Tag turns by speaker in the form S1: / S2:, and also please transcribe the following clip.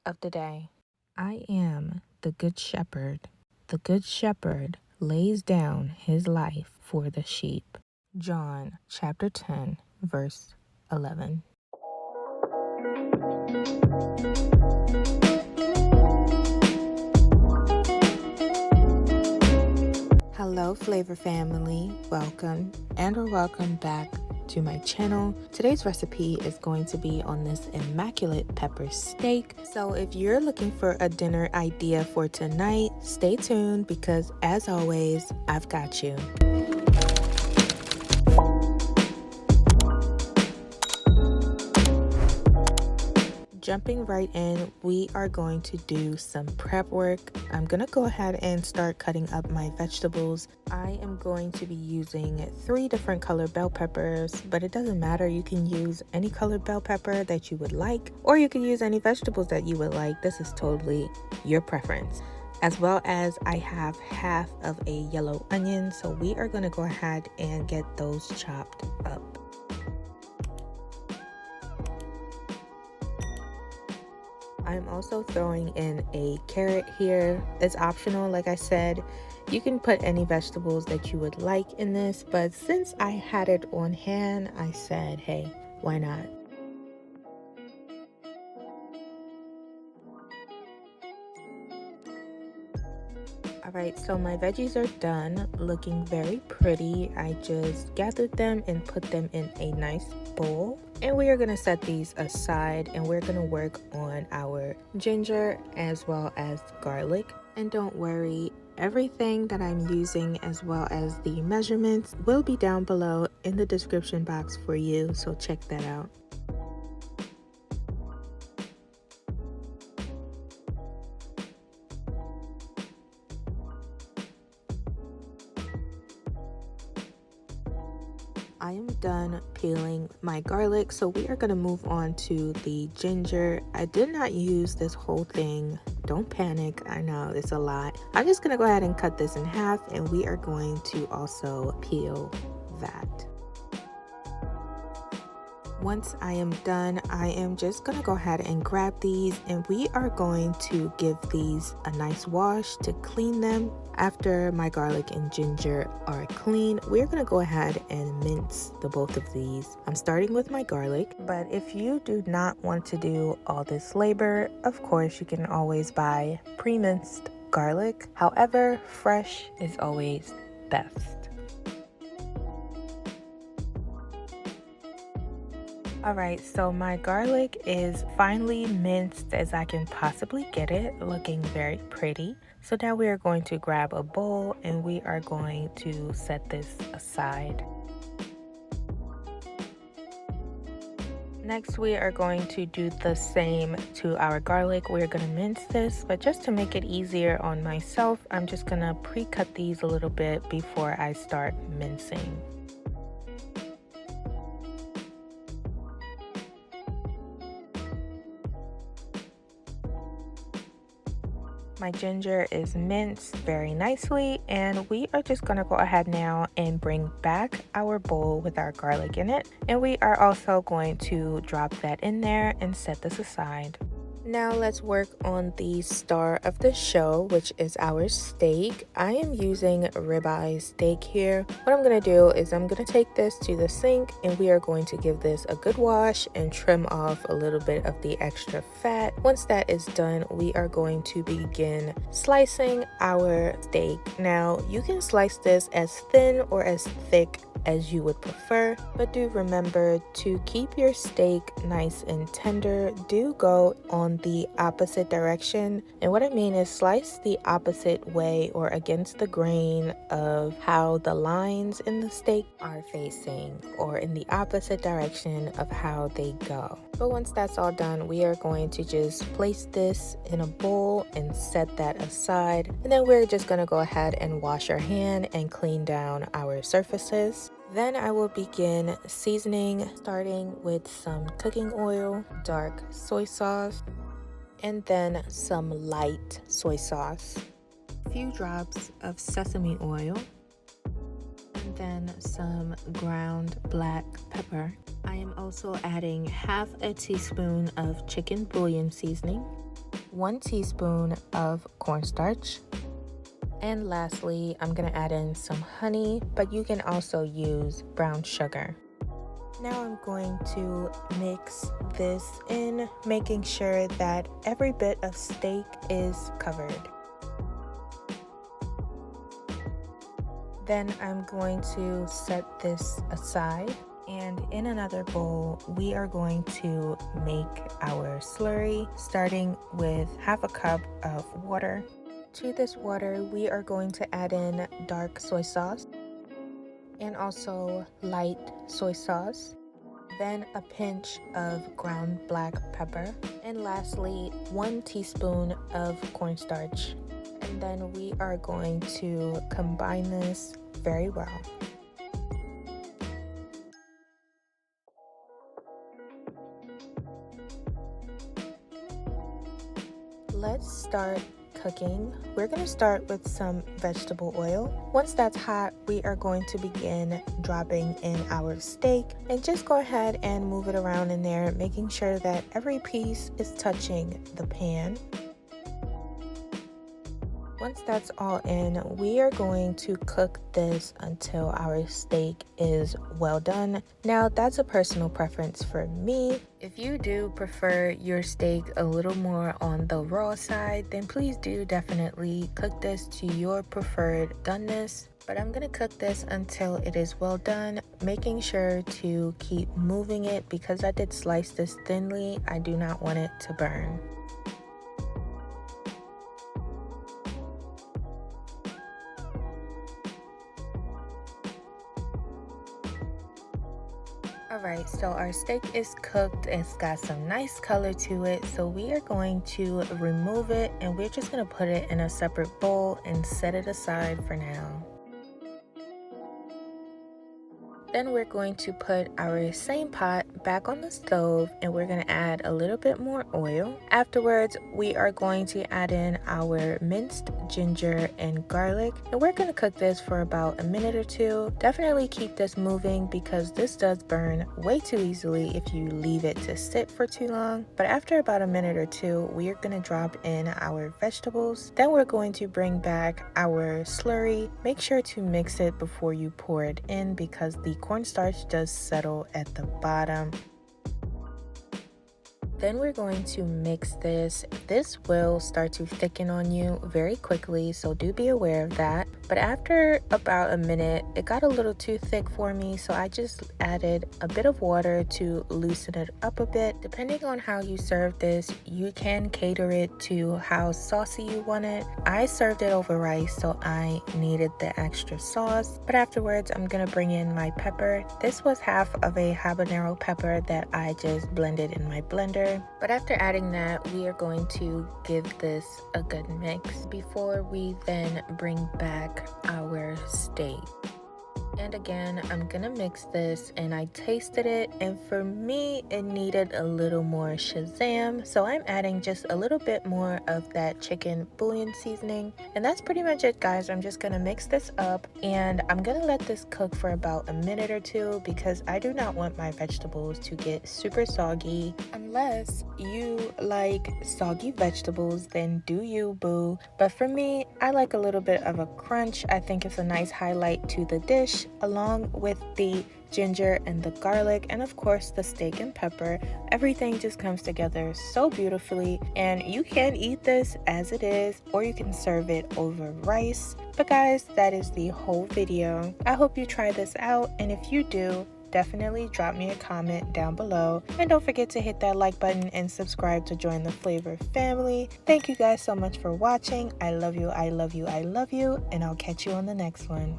S1: of the day. I am the good shepherd. The good shepherd lays down his life for the sheep. John chapter 10, verse 11. Hello, Flavor family. Welcome welcome back to my channel. Today's recipe is going to be on this immaculate pepper steak. So if you're looking for a dinner idea for tonight, stay tuned because as always, I've got you. Jumping right in, we are going to do some prep work. I'm gonna go ahead and start cutting up my vegetables. I am going to be using 3 different color bell peppers, but it doesn't matter. You can use any color bell pepper that you would like, or you can use any vegetables that you would like. This is totally your preference. As well as I have half of a yellow onion, so we are gonna go ahead and get those chopped up. I'm also throwing in a carrot here. It's optional, like I said. You can put any vegetables that you would like in this, but since I had it on hand, I said, hey, why not? Alright, so my veggies are done, looking very pretty. I just gathered them and put them in a nice bowl. And we are going to set these aside and we're going to work on our ginger as well as garlic. And don't worry, everything that I'm using as well as the measurements will be down below in the description box for you, so check that out. I am done peeling my garlic, so we are going to move on to the ginger. I did not use this whole thing. Don't panic. I know it's a lot. I'm just going to go ahead and cut this in half, and we are going to also peel that. Once I am done, I am just going to go ahead and grab these, and we are going to give these a nice wash to clean them. After my garlic and ginger are clean, we're going to go ahead and mince the both of these. I'm starting with my garlic, but if you do not want to do all this labor, of course you can always buy pre-minced garlic. However, fresh is always best. Alright, so my garlic is finely minced as I can possibly get it, looking very pretty. So now we are going to grab a bowl and we are going to set this aside. Next, we are going to do the same to our garlic. We're going to mince this, but just to make it easier on myself, I'm just going to pre-cut these a little bit before I start mincing. My ginger is minced very nicely, and we are just going to go ahead now and bring back our bowl with our garlic in it. And we are also going to drop that in there and set this aside. Now let's work on the star of the show, which is our steak. I am using ribeye steak here. What I'm going to do is I'm going to take this to the sink and we are going to give this a good wash and trim off a little bit of the extra fat. Once that is done, we are going to begin slicing our steak. Now you can slice this as thin or as thick as you would prefer, but do remember to keep your steak nice and tender. Do go on the opposite direction, and what I mean is slice the opposite way or against the grain of how the lines in the steak are facing, or in the opposite direction of how they go. But once that's all done, we are going to just place this in a bowl and set that aside, and then we're just going to go ahead and wash our hand and clean down our surfaces. Then I will begin seasoning, starting with some cooking oil, dark soy sauce, and then some light soy sauce, a few drops of sesame oil, and then some ground black pepper. I am also adding half a teaspoon of chicken bouillon seasoning, 1 teaspoon of cornstarch. And lastly, I'm gonna add in some honey, but you can also use brown sugar. Now I'm going to mix this in, making sure that every bit of steak is covered. Then I'm going to set this aside, and in another bowl we are going to make our slurry, starting with half a cup of water. To this water we are going to add in dark soy sauce and also light soy sauce, then a pinch of ground black pepper, and lastly 1 teaspoon of cornstarch. And then we are going to combine this very well. Let's start cooking. We're going to start with some vegetable oil. Once that's hot, we are going to begin dropping in our steak, and just go ahead and move it around in there, making sure that every piece is touching the pan. Once that's all in, we are going to cook this until our steak is well done. Now, that's a personal preference for me. If you do prefer your steak a little more on the raw side, then please do definitely cook this to your preferred doneness. But I'm gonna cook this until it is well done, making sure to keep moving it because I did slice this thinly. I do not want it to burn. Alright, so our steak is cooked. It's got some nice color to it, so we are going to remove it, and we're just going to put it in a separate bowl and set it aside for now. Then we're going to put our same pot back on the stove, and we're going to add a little bit more oil. Afterwards, we are going to add in our minced ginger and garlic, and we're going to cook this for about a minute or two. Definitely keep this moving because this does burn way too easily if you leave it to sit for too long. But after about a minute or two, we are going to drop in our vegetables. Then we're going to bring back our slurry. Make sure to mix it before you pour it in because the cornstarch does settle at the bottom. Then we're going to mix this. This will start to thicken on you very quickly, so do be aware of that. But after about a minute, it got a little too thick for me, so I just added a bit of water to loosen it up a bit. Depending on how you serve this, you can cater it to how saucy you want it. I served it over rice, so I needed the extra sauce. But afterwards, I'm gonna bring in my pepper. This was half of a habanero pepper that I just blended in my blender. But after adding that, we are going to give this a good mix before we then bring back our steak. And again, I'm gonna mix this, and I tasted it, and for me it needed a little more Shazam, so I'm adding just a little bit more of that chicken bouillon seasoning. And that's pretty much it, guys. I'm just gonna mix this up, and I'm gonna let this cook for about a minute or two because I do not want my vegetables to get super soggy. Unless you like soggy vegetables, then do you, boo. But for me, I like a little bit of a crunch. I think it's a nice highlight to the dish, along with the ginger and the garlic, and of course the steak and pepper. Everything just comes together so beautifully, and you can eat this as it is, or you can serve it over rice. But guys, that is the whole video. I hope you try this out, and if you do, definitely drop me a comment down below, and don't forget to hit that like button and subscribe to join the Flavor family. Thank you guys so much for watching. I love you, I love you, I love you, and I'll catch you on the next one.